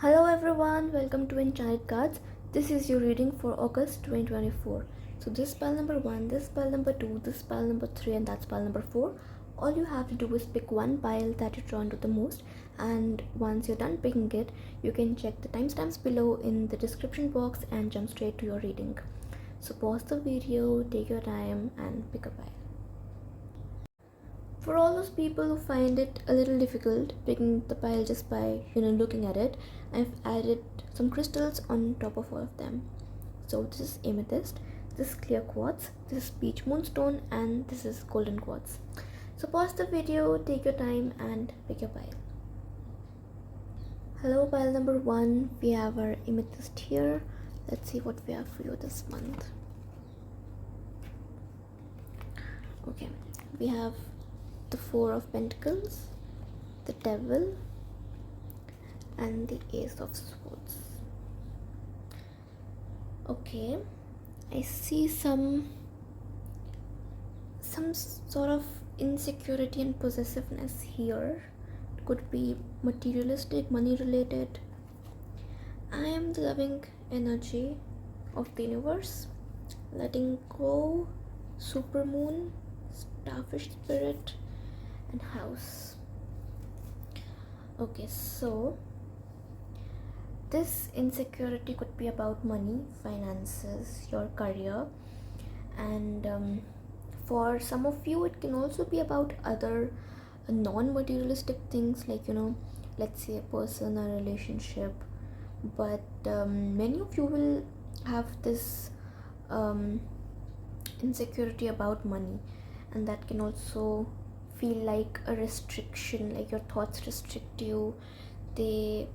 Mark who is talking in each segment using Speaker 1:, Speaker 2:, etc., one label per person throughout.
Speaker 1: Hello everyone, welcome to Enchanted Cards. This is your reading for August 2024. So this is pile number 1, this is pile number 2, this is pile number 3 and that's pile number 4. All you have to do is pick one pile that you drawn to the most, and once you're done picking it, you can check the timestamps below in the description box and jump straight to your reading. So pause the video, take your time and pick a pile. For all those people who find it a little difficult picking the pile just by looking at it, I've added some crystals on top of all of them. So this is amethyst, this is clear quartz, this is peach moonstone, and this is golden quartz. So pause the video, take your time and pick your pile. Hello pile number 1, we have our amethyst here. Let's see what we have for you this month. Okay, we have the 4 of Pentacles, the Devil, and the Ace of Swords. Okay, I see some sort of insecurity and possessiveness here. It could be materialistic, money related. I am the loving energy of the universe, letting go, supermoon, starfish spirit, and house. Okay, so this insecurity could be about money, finances, your career, and for some of you it can also be about other non-materialistic things, like let's say a person, a relationship. But many of you will have this insecurity about money, and that can also feel like a restriction, like your thoughts restrict you. They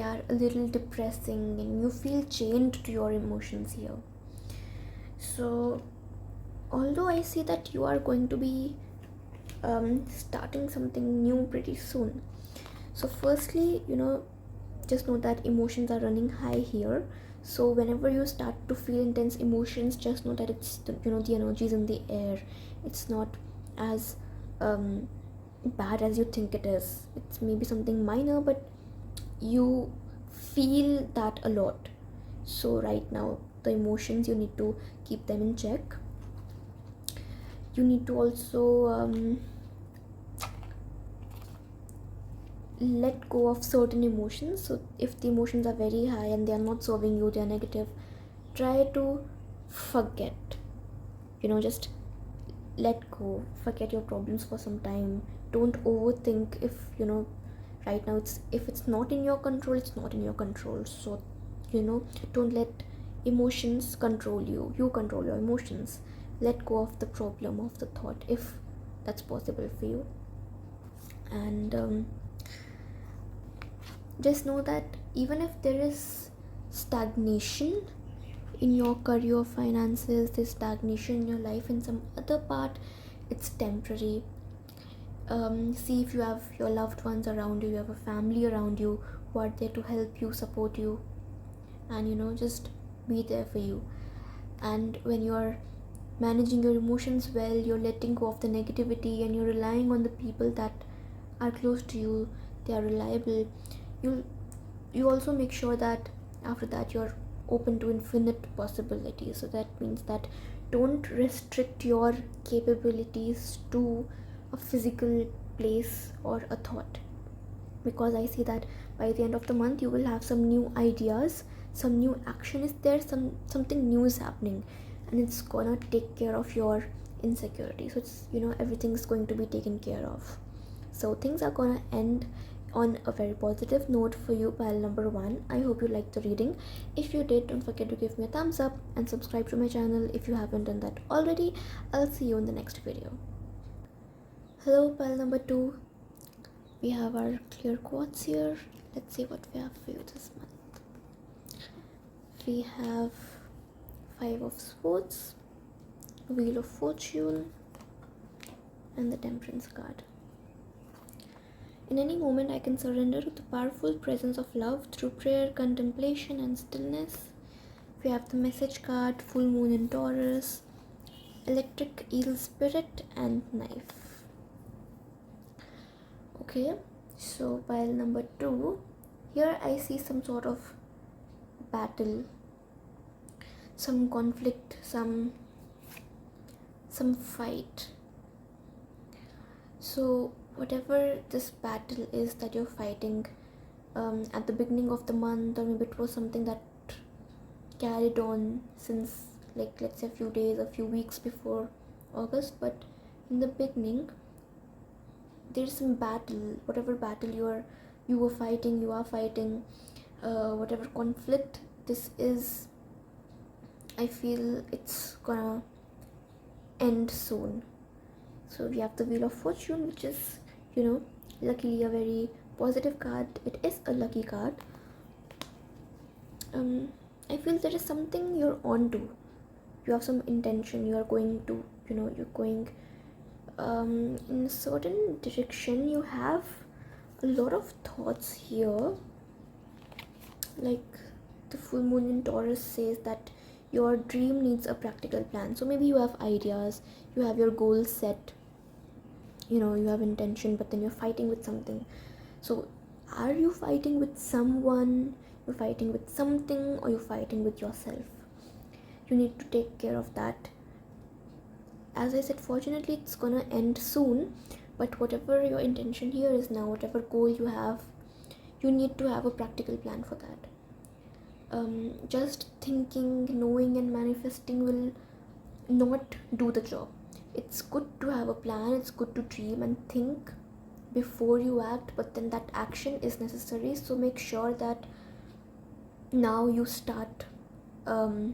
Speaker 1: are a little depressing and you feel chained to your emotions here. So although I see that you are going to be starting something new pretty soon, so firstly just know that emotions are running high here. So whenever you start to feel intense emotions, just know that it's the energy is in the air. It's not as bad as you think it is. It's maybe something minor, but you feel that a lot. So right now the emotions, you need to keep them in check. You need to also let go of certain emotions. So if the emotions are very high and they are not serving you, they are negative, try to forget. Just let go, forget your problems for some time. Don't overthink. If right now if it's not in your control, it's not in your control. So don't let emotions control you. You control your emotions. Let go of the problem, of the thought, if that's possible for you. And just know that even if there is stagnation in your career, finances, there's stagnation in your life in some other part, it's temporary. See if you have your loved ones around you, you have a family around you who are there to help you, support you, and just be there for you. And when you're managing your emotions well, you're letting go of the negativity and you're relying on the people that are close to you, they are reliable. You also make sure that after that you're open to infinite possibilities. So that means that don't restrict your capabilities to a physical place or a thought, because I see that by the end of the month you will have some new ideas, some new action is there, something new is happening, and it's gonna take care of your insecurity. So it's everything's going to be taken care of. So things are gonna end on a very positive note for you, pile number 1. I hope you liked the reading. If you did, don't forget to give me a thumbs up and subscribe to my channel if you haven't done that already. I'll see you in the next video. Hello pile number 2, we have our clear quartz here. Let's see what we have for you this month. We have 5 of Swords, Wheel of Fortune, and the Temperance card. In any moment, I can surrender to the powerful presence of love through prayer, contemplation, and stillness. We have the message card, Full Moon in Taurus, Electric Eel Spirit, and Knife. Okay, so pile number 2, Here I see some sort of battle, some conflict, some fight. So whatever this battle is that you're fighting at the beginning of the month, or maybe it was something that carried on since, like, let's say a few days, a few weeks before August, but in the beginning there's some battle. Whatever battle you are fighting, whatever conflict this is, I feel it's gonna end soon. So we have the Wheel of Fortune, which is, luckily a very positive card. It is a lucky card. I feel there is something you're on to. You have some intention. You are going to, you're going in a certain direction. You have a lot of thoughts here. Like the full moon in Taurus says that your dream needs a practical plan. So maybe you have ideas, you have your goals set, you have intention, but then you're fighting with something. So are you fighting with someone, you're fighting with something, or you're fighting with yourself? You need to take care of that. As I said, fortunately it's gonna end soon, but whatever your intention here is now, whatever goal you have, you need to have a practical plan for that. Just thinking, knowing and manifesting will not do the job. It's good to have a plan, it's good to dream and think before you act, but then that action is necessary. So make sure that now you start planning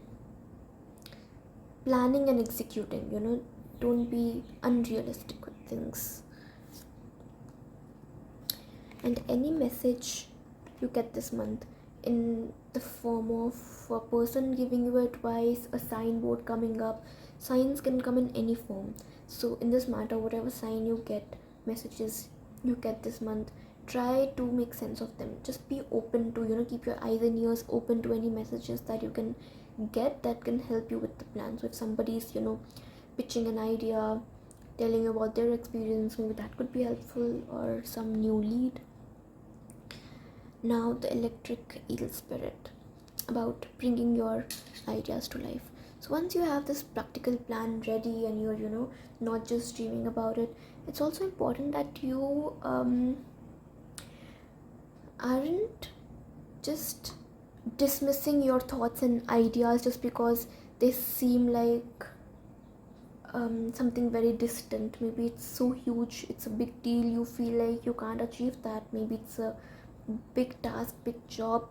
Speaker 1: and executing. Don't be unrealistic with things. And any message you get this month, in the form of a person giving you advice, a signboard coming up, signs can come in any form. So in this matter, whatever sign you get, messages you get this month, try to make sense of them. Just be open to, keep your eyes and ears open to any messages that you can get that can help you with the plan. So if somebody's pitching an idea, telling you about their experience, maybe that could be helpful, or some new lead. Now the electric eel spirit, about bringing your ideas to life. So once you have this practical plan ready and you're not just dreaming about it, it's also important that you aren't just dismissing your thoughts and ideas just because they seem like something very distant. Maybe it's so huge, it's a big deal, you feel like you can't achieve that. Maybe it's a big task, big job,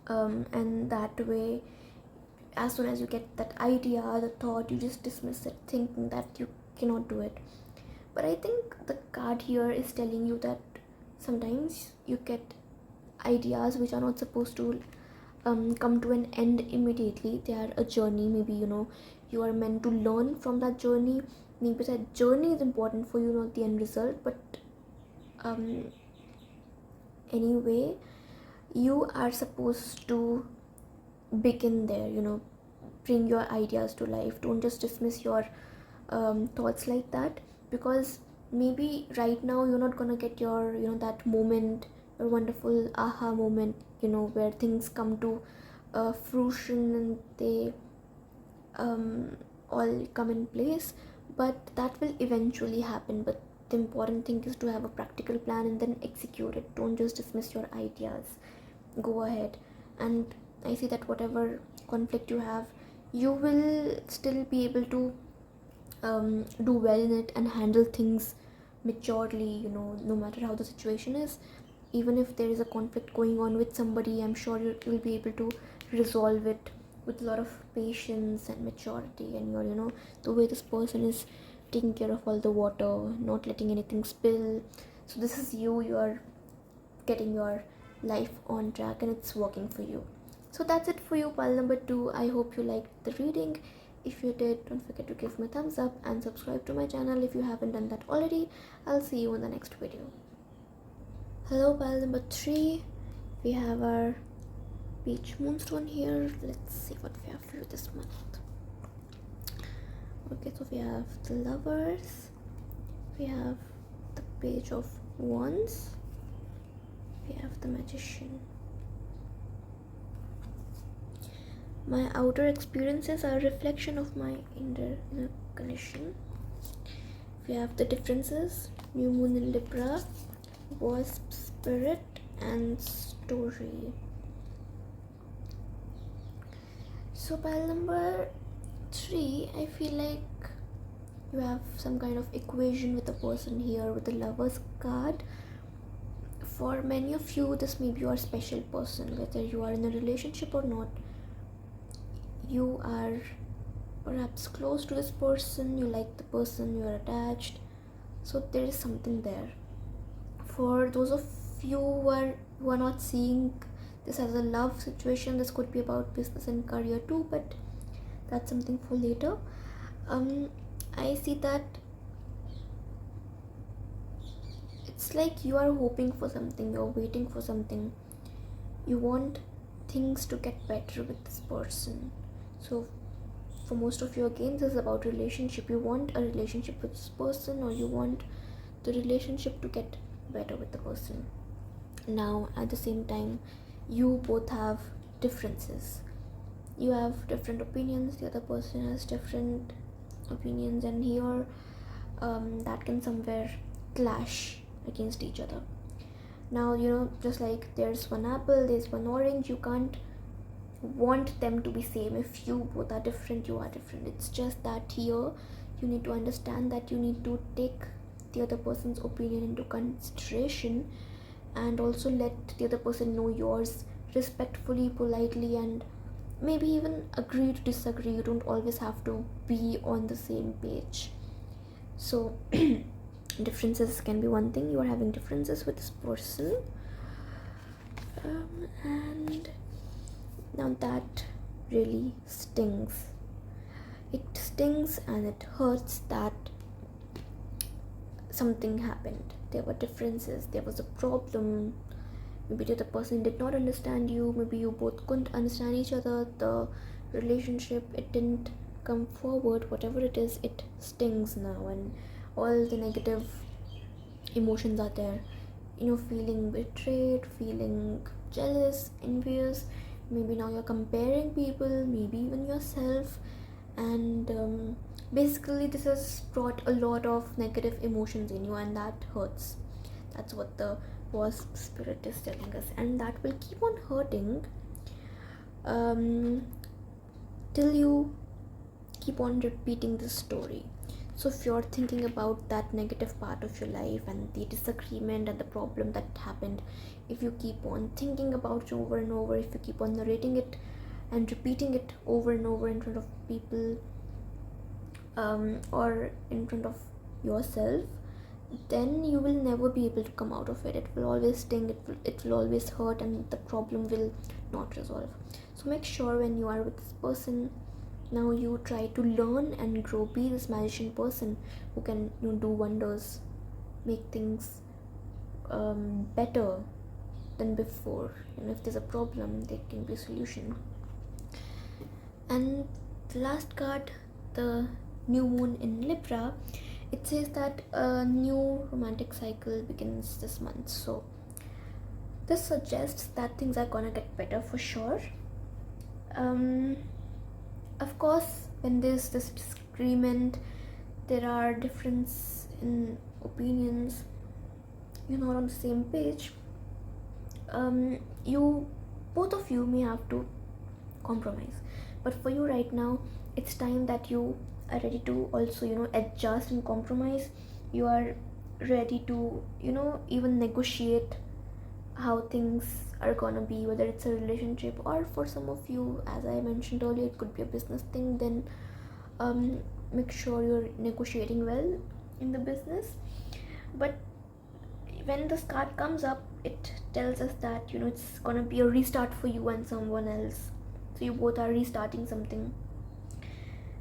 Speaker 1: and that way, as soon as you get that idea, the thought, you just dismiss it, thinking that you cannot do it. But I think the card here is telling you that sometimes you get ideas which are not supposed to come to an end immediately. They are a journey. Maybe you are meant to learn from that journey. Maybe that journey is important for you, not the end result. But anyway, you are supposed to begin there. Bring your ideas to life. Don't just dismiss your thoughts like that, because maybe right now you're not gonna get your that moment, a wonderful aha moment, where things come to fruition and they all come in place. But that will eventually happen. But the important thing is to have a practical plan and then execute it. Don't just dismiss your ideas. Go ahead. And I see that whatever conflict you have, you will still be able to do well in it and handle things maturely, no matter how the situation is. Even if there is a conflict going on with somebody, I'm sure you'll be able to resolve it with a lot of patience and maturity. And the way this person is taking care of all the water, not letting anything spill. So this is you're getting your life on track and it's working for you. So that's it for you, pile number 2. I hope you liked the reading. If you did, don't forget to give me a thumbs up and subscribe to my channel if you haven't done that already. I'll see you in the next video. Hello, pile number 3. We have our Peach Moonstone here. Let's see what we have for you this month. Okay, so we have the Lovers. We have the Page of Wands. We have the Magician. My outer experiences are a reflection of my inner condition. We have the differences, New Moon in Libra, Wasp Spirit, and Story. So pile number 3, I feel like you have some kind of equation with the person here with the Lovers card. For many of you, this may be your special person, whether you are in a relationship or not. You are perhaps close to this person, you like the person, you are attached, so there is something there. For those of you who are not seeing this as a love situation, this could be about business and career too, but that's something for later. I see that it's like you are hoping for something, you're waiting for something, you want things to get better with this person. So for most of you, again, this is about relationship. You want a relationship with this person, or you want the relationship to get better with the person. Now at the same time, you both have differences. You have different opinions, the other person has different opinions, and here that can somewhere clash against each other. Now, just like there's one apple, there's one orange, you can't want them to be same. If you both are different, you are different. It's just that here you need to understand that you need to take the other person's opinion into consideration, and also let the other person know yours respectfully, politely, and maybe even agree to disagree. You don't always have to be on the same page. So differences can be one thing. You are having differences with this person, and now that really stings. It stings and it hurts that something happened. There were differences, there was a problem. Maybe the other person did not understand you, maybe you both couldn't understand each other. The relationship, it didn't come forward. Whatever it is, it stings now, and all the negative emotions are there. Feeling betrayed, feeling jealous, envious. Maybe now you're comparing people, maybe even yourself, and basically this has brought a lot of negative emotions in you, and that hurts. That's what the Wasp Spirit is telling us, and that will keep on hurting till you keep on repeating this story. So if you're thinking about that negative part of your life and the disagreement and the problem that happened, if you keep on thinking about it over and over, if you keep on narrating it and repeating it over and over in front of people, or in front of yourself, then you will never be able to come out of it. It will always sting, it will always hurt, and the problem will not resolve. So make sure when you are with this person, now you try to learn and grow, be this magician person who can do wonders, make things better than before. If there's a problem, there can be a solution. And the last card, the New Moon in Libra, it says that a new romantic cycle begins this month. So this suggests that things are gonna get better for sure. Of course, when there's this disagreement, there are difference in opinions, you're not on the same page, both of you may have to compromise. But for you right now, it's time that you are ready to also adjust and compromise. You are ready to even negotiate how things are gonna be, whether it's a relationship, or for some of you, as I mentioned earlier, it could be a business thing. Then make sure you're negotiating well in the business. But when this card comes up, it tells us that it's gonna be a restart for you and someone else. So you both are restarting something,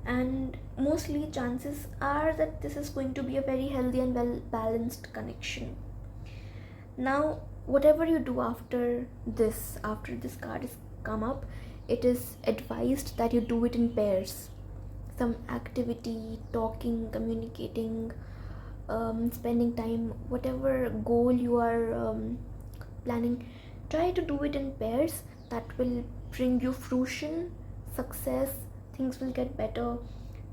Speaker 1: and mostly chances are that this is going to be a very healthy and well balanced connection. Now whatever you do after this card is come up, it is advised that you do it in pairs. Some activity, talking, communicating, spending time, whatever goal you are planning, try to do it in pairs. That will bring you fruition, success, things will get better.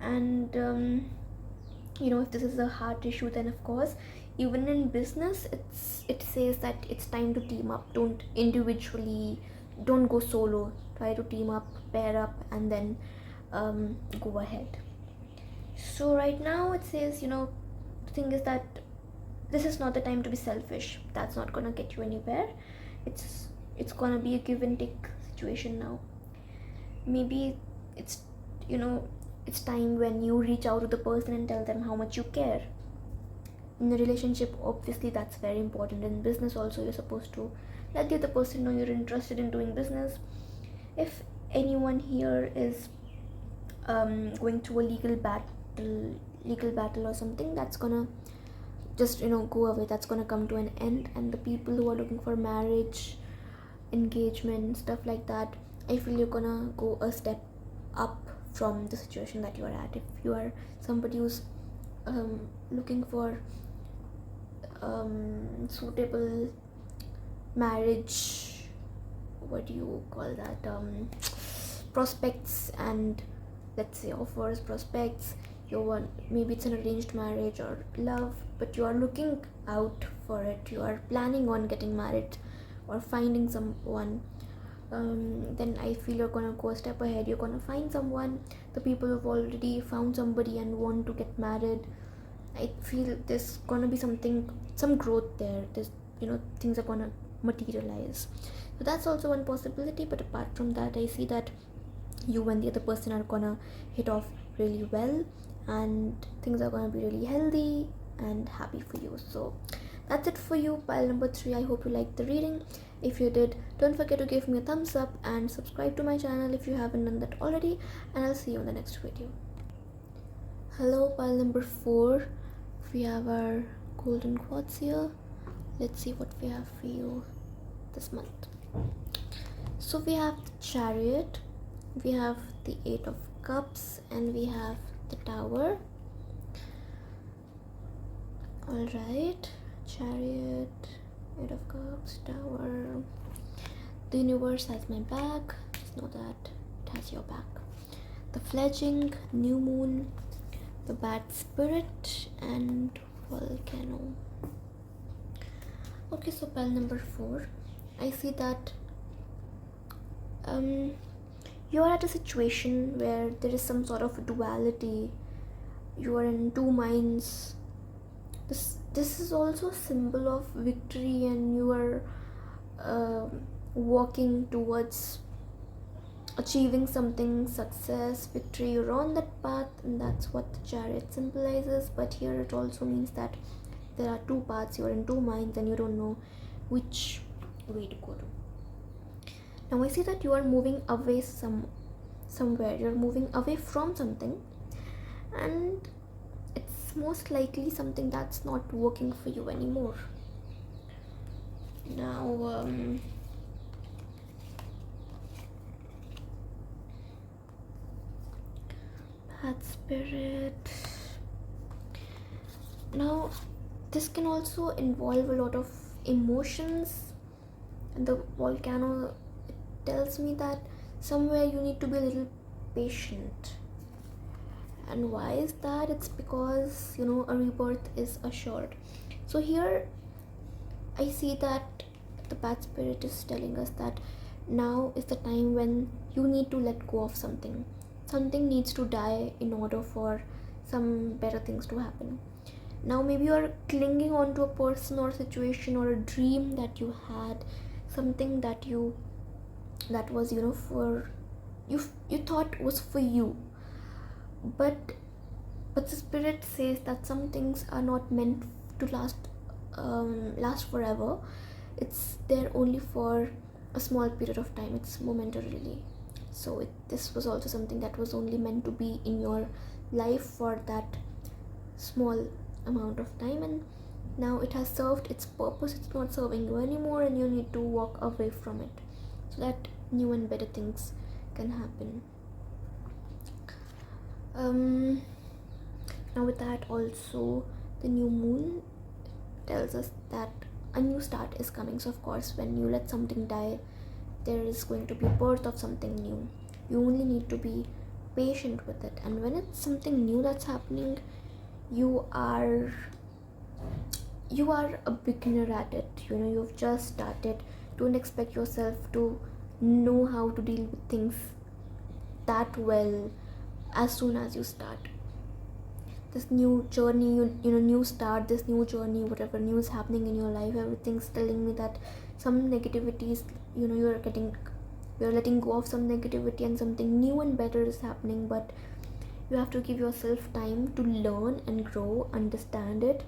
Speaker 1: And if this is a heart issue, then of course, even in business, it says that it's time to team up. Don't go solo. Try to team up, pair up, and then go ahead. So right now it says, the thing is that this is not the time to be selfish. That's not gonna get you anywhere. It's gonna be a give and take situation now. Maybe it's it's time when you reach out to the person and tell them how much you care. In a relationship, obviously that's very important. In business also, you're supposed to let the other person know you're interested in doing business. If anyone here is going through a legal battle or something, that's gonna just go away. That's gonna come to an end. And the people who are looking for marriage, engagement, stuff like that, I feel you're gonna go a step up from the situation that you are at. If you are somebody who's looking for suitable marriage, what do you call that, prospects, and let's say offers, prospects, maybe it's an arranged marriage or love, but you are looking out for it, you are planning on getting married or finding someone, then I feel you're gonna go a step ahead. You're gonna find someone. The people who've already found somebody and want to get married, I feel there's gonna be some growth there. There's things are gonna materialize. So that's also one possibility. But apart from that, I see that you and the other person are gonna hit off really well, and things are gonna be really healthy and happy for you. So that's it for you, pile number 3. I hope you liked the reading. If you did, don't forget to give me a thumbs up and subscribe to my channel if you haven't done that already, and I'll see you in the next video. Hello, pile number 4. We have our golden quartz here. Let's see what we have for you this month. So we have the Chariot, we have the 8 of Cups, and we have the Tower. Alright, Chariot, 8 of Cups, Tower. The universe has my back. Just know that it has your back. The Fledging, New Moon, the Bad Spirit, and Volcano. Okay, so pile number 4. I see that you are at a situation where there is some sort of duality. You are in two minds. This is also a symbol of victory, and you are walking towards achieving something, success, victory. You're on that path, and that's what the Chariot symbolizes. But here it also means that there are two paths. You're in two minds and you don't know which way to go to. Now I see that you are moving away somewhere. You're moving away from something, and it's most likely something that's not working for you anymore. Now Bad Spirit. Now this can also involve a lot of emotions, and the Volcano, it tells me that somewhere you need to be a little patient. And why is that? It's because a rebirth is assured. So here I see that the Bad Spirit is telling us that now is the time when you need to let go of something. Something needs to die in order for some better things to happen. Now maybe you are clinging on to a person or situation or a dream that you had, something that was for you thought was for you, but the Spirit says that some things are not meant to last forever. It's there only for a small period of time. It's momentarily. So this was also something that was only meant to be in your life for that small amount of time, and now it has served its purpose. It's not serving you anymore, and you need to walk away from it so that new and better things can happen. Now with that, also the new moon tells us that a new start is coming. So of course, when you let something die, there is going to be birth of something new. You only need to be patient with it, and when it's something new that's happening, you are a beginner at it. You've just started. Don't expect yourself to know how to deal with things that well as soon as you start this new journey. New start, this new journey, whatever new is happening in your life, everything's telling me that some negativities, you're letting go of some negativity, and something new and better is happening. But you have to give yourself time to learn and grow, understand it.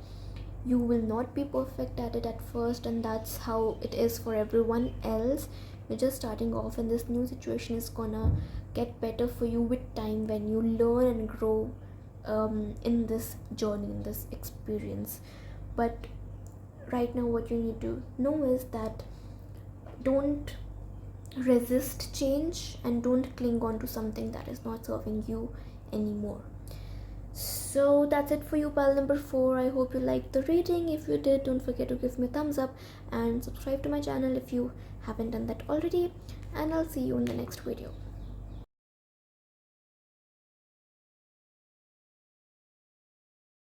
Speaker 1: You will not be perfect at it at first, and that's how it is for everyone else. You're just starting off, and this new situation is gonna get better for you with time when you learn and grow in this journey, in this experience. But right now, what you need to know is that don't resist change, and don't cling on to something that is not serving you anymore. So that's it for you, pal number 4. I hope you liked the reading. If you did, don't forget to give me a thumbs up and subscribe to my channel if you haven't done that already, and I'll see you in the next video.